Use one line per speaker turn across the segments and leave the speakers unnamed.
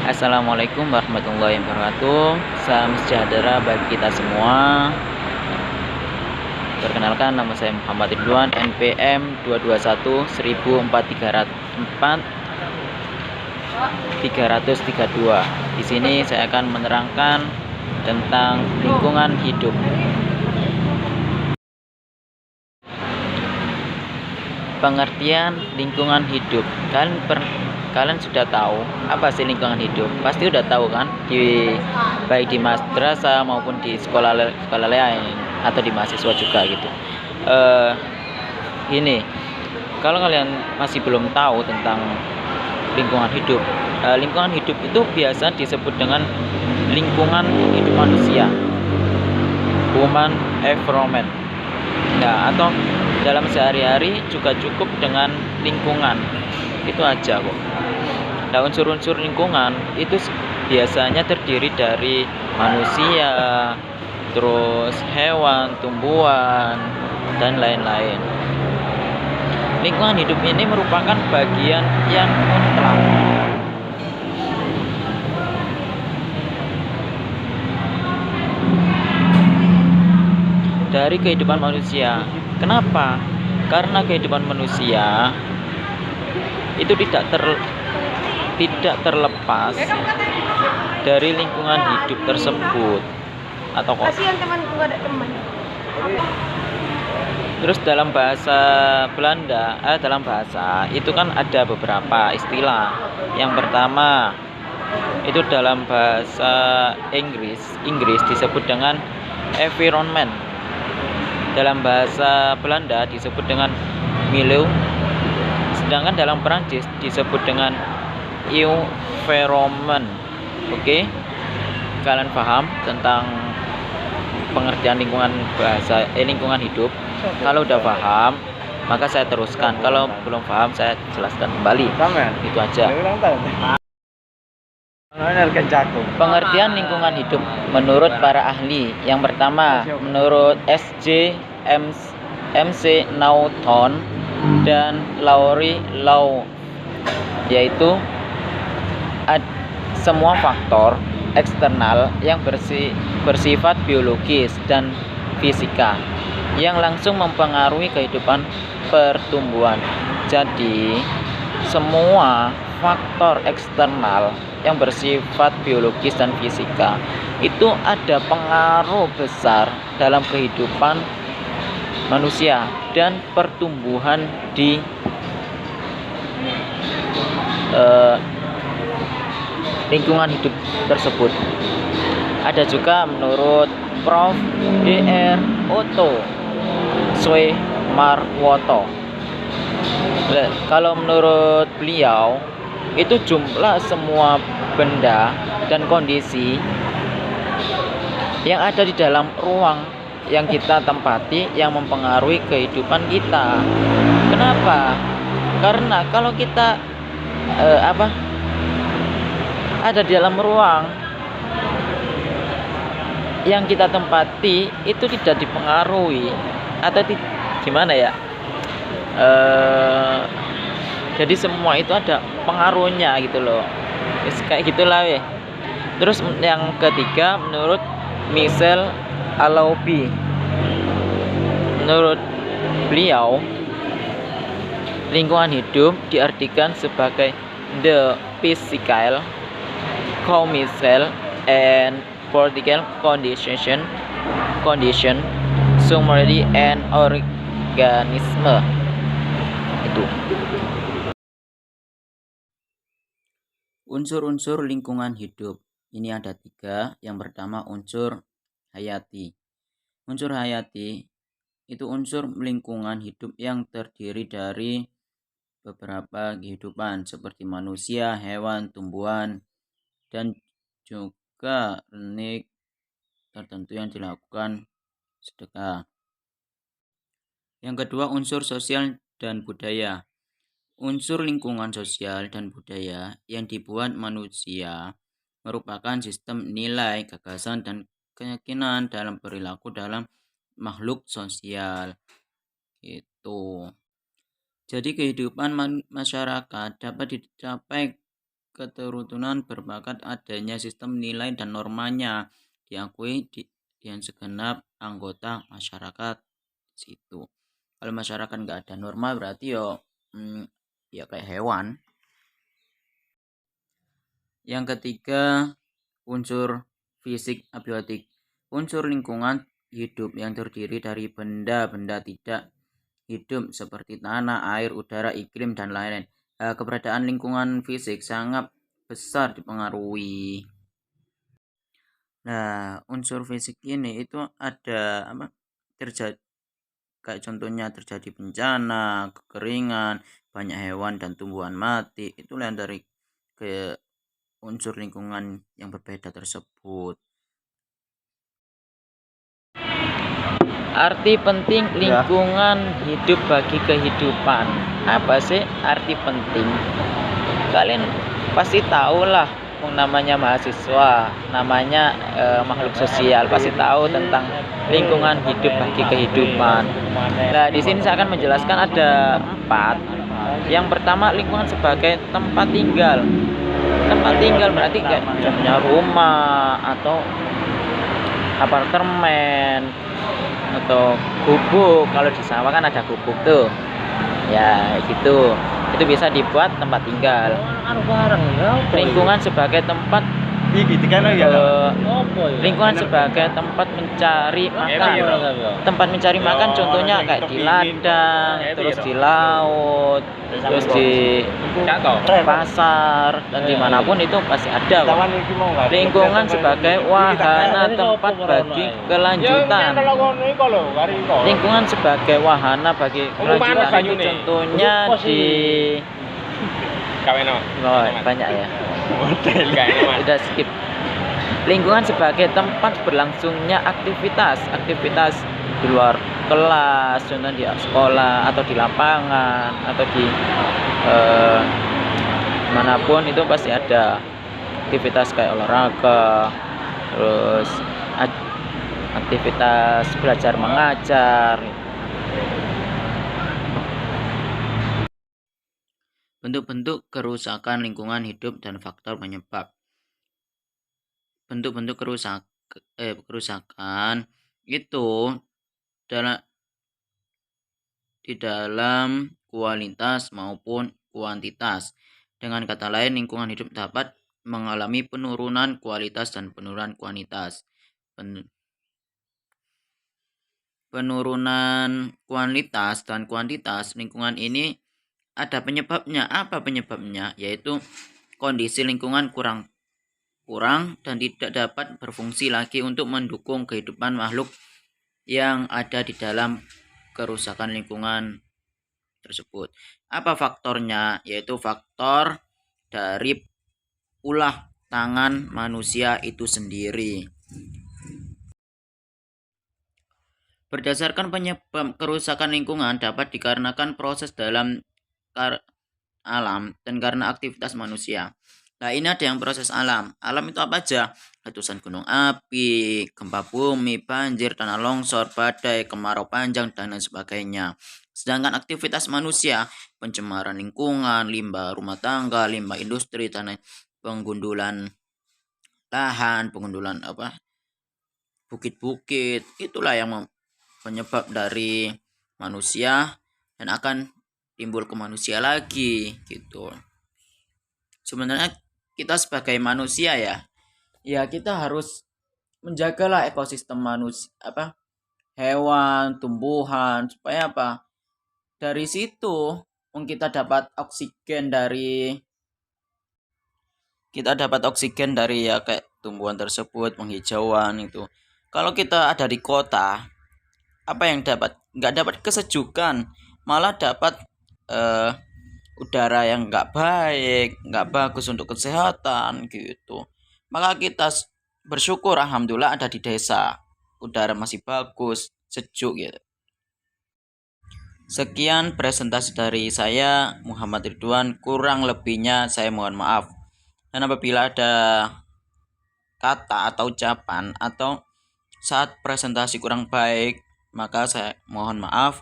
Assalamualaikum warahmatullahi wabarakatuh. Salam sejahtera bagi kita semua. Perkenalkan, nama saya Muhammad Ridwan, NPM 221 332. Di sini saya akan menerangkan tentang lingkungan hidup. Pengertian lingkungan hidup. Kalian sudah tahu apa sih lingkungan hidup? Pasti udah tahu kan? Baik di madrasah maupun di sekolah lain atau di mahasiswa juga gitu. Ini kalau kalian masih belum tahu tentang lingkungan hidup, lingkungan hidup itu biasa disebut dengan lingkungan hidup manusia, human environment. Nah, atau dalam sehari-hari juga cukup dengan lingkungan. Itu aja kok. Nah, unsur-unsur lingkungan itu biasanya terdiri dari manusia, terus hewan, tumbuhan, dan lain-lain. Lingkungan hidup ini merupakan bagian yang mutlak dari kehidupan manusia. Kenapa? Karena kehidupan manusia itu tidak terlepas dari lingkungan hidup tersebut. Atau kok
kasihan temanku gak ada teman.
Terus dalam bahasa Belanda, dalam bahasa itu kan ada beberapa istilah. Yang pertama itu dalam bahasa Inggris disebut dengan environment. Dalam bahasa Belanda disebut dengan milieu. Sedangkan dalam Perancis disebut dengan environment. Oke? Kalian paham tentang pengertian lingkungan hidup? Kalau udah paham, maka saya teruskan. Kalau belum paham, saya jelaskan kembali. Itu aja. Pengertian lingkungan hidup menurut para ahli. Yang pertama, menurut MC Naughton dan Laurie Low, yaitu semua faktor eksternal yang bersifat biologis dan fisika yang langsung mempengaruhi kehidupan pertumbuhan. Jadi, semua faktor eksternal yang bersifat biologis dan fisika itu ada pengaruh besar dalam kehidupan manusia dan pertumbuhan di lingkungan hidup tersebut. Ada juga menurut Prof. Dr. Otto Marwoto. Kalau menurut beliau, itu jumlah semua benda dan kondisi yang ada di dalam ruang yang kita tempati yang mempengaruhi kehidupan kita. Kenapa? Karena kalau kita ada di dalam ruang yang kita tempati itu tidak dipengaruhi atau gimana ya? Jadi semua itu ada pengaruhnya gitu loh. Kayak gitulah weh. Terus yang ketiga menurut Michel Aloubi. Menurut beliau, lingkungan hidup diartikan sebagai the physical, chemical, and political condition summary and organisme. Itu. Unsur-unsur lingkungan hidup ini ada 3. Yang pertama unsur hayati. Unsur hayati itu unsur lingkungan hidup yang terdiri dari beberapa kehidupan seperti manusia, hewan, tumbuhan, dan juga teknik tertentu yang dilakukan sedekah. Yang kedua unsur sosial dan budaya. Unsur lingkungan sosial dan budaya yang dibuat manusia merupakan sistem nilai, gagasan, dan keyakinan dalam perilaku dalam makhluk sosial. Gitu. Jadi kehidupan masyarakat dapat dicapai keturunan berbakat adanya sistem nilai dan normanya diakui di segenap anggota masyarakat situ. Kalau masyarakat nggak ada norma berarti ya kayak hewan. Yang ketiga, unsur fisik abiotik. Unsur lingkungan hidup yang terdiri dari benda-benda tidak hidup seperti tanah, air, udara, iklim, dan lain-lain. Keberadaan lingkungan fisik sangat besar dipengaruhi. Nah, unsur fisik ini itu ada terjadi kayak contohnya terjadi bencana, kekeringan, banyak hewan dan tumbuhan mati. Itulah yang dari ke unsur lingkungan yang berbeda tersebut. Arti penting lingkungan hidup bagi kehidupan. Apa sih arti penting? Kalian pasti tahu lah, namanya mahasiswa, namanya makhluk sosial, pasti tahu tentang lingkungan hidup bagi kehidupan. Nah, di sini saya akan menjelaskan ada 4. Yang pertama, lingkungan sebagai tempat tinggal. Tempat tinggal berarti kayak contohnya rumah atau apartemen atau gubuk. Kalau di sawah kan ada gubuk tuh ya, gitu. Itu bisa dibuat tempat tinggal. Lingkungan sebagai tempat lingkungan sebagai tempat mencari makan. Tempat mencari makan contohnya kayak di ladang, terus di laut, terus di pasar, dan dimanapun itu pasti ada. Lingkungan sebagai wahana tempat bagi kelanjutan. Lingkungan sebagai wahana bagi kelanjutan itu contohnya di banyak ya. Udah skip. Lingkungan sebagai tempat berlangsungnya aktivitas di luar kelas, contohnya di sekolah atau di lapangan atau di manapun itu pasti ada aktivitas kayak olahraga, terus aktivitas belajar mengajar. Bentuk-bentuk kerusakan lingkungan hidup dan faktor penyebab. Bentuk-bentuk kerusakan itu di dalam kualitas maupun kuantitas. Dengan kata lain, lingkungan hidup dapat mengalami penurunan kualitas dan penurunan kuantitas. Penurunan kualitas dan kuantitas lingkungan ini ada penyebabnya. Apa penyebabnya? Yaitu kondisi lingkungan kurang dan tidak dapat berfungsi lagi untuk mendukung kehidupan makhluk yang ada di dalam kerusakan lingkungan tersebut. Apa faktornya? Yaitu faktor dari ulah tangan manusia itu sendiri. Berdasarkan penyebab kerusakan lingkungan dapat dikarenakan proses dalam alam dan karena aktivitas manusia. Nah, ini ada yang proses alam. Alam itu apa aja? Letusan gunung api, gempa bumi, banjir, tanah longsor, badai, kemarau panjang, dan lain sebagainya. Sedangkan aktivitas manusia, pencemaran lingkungan, limbah rumah tangga, limbah industri, penggundulan lahan, penggundulan bukit-bukit, itulah yang penyebab dari manusia dan akan timbul ke manusia lagi gitu. Sebenarnya kita sebagai manusia ya kita harus menjagalah ekosistem manusia, hewan, tumbuhan, supaya dari situ kita dapat oksigen dari ya kayak tumbuhan tersebut, penghijauan itu. Kalau kita ada di kota, apa yang nggak dapat kesejukan, malah dapat udara yang nggak baik, nggak bagus untuk kesehatan gitu. Maka kita bersyukur, alhamdulillah ada di desa, udara masih bagus, sejuk gitu. Sekian presentasi dari saya, Muhammad Ridwan. Kurang lebihnya saya mohon maaf. Dan apabila ada kata atau ucapan atau saat presentasi kurang baik, maka saya mohon maaf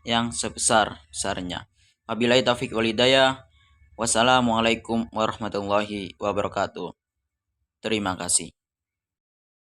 yang sebesar-besarnya. Wabillahi taufiq wal hidayah. Wassalamualaikum warahmatullahi wabarakatuh. Terima kasih.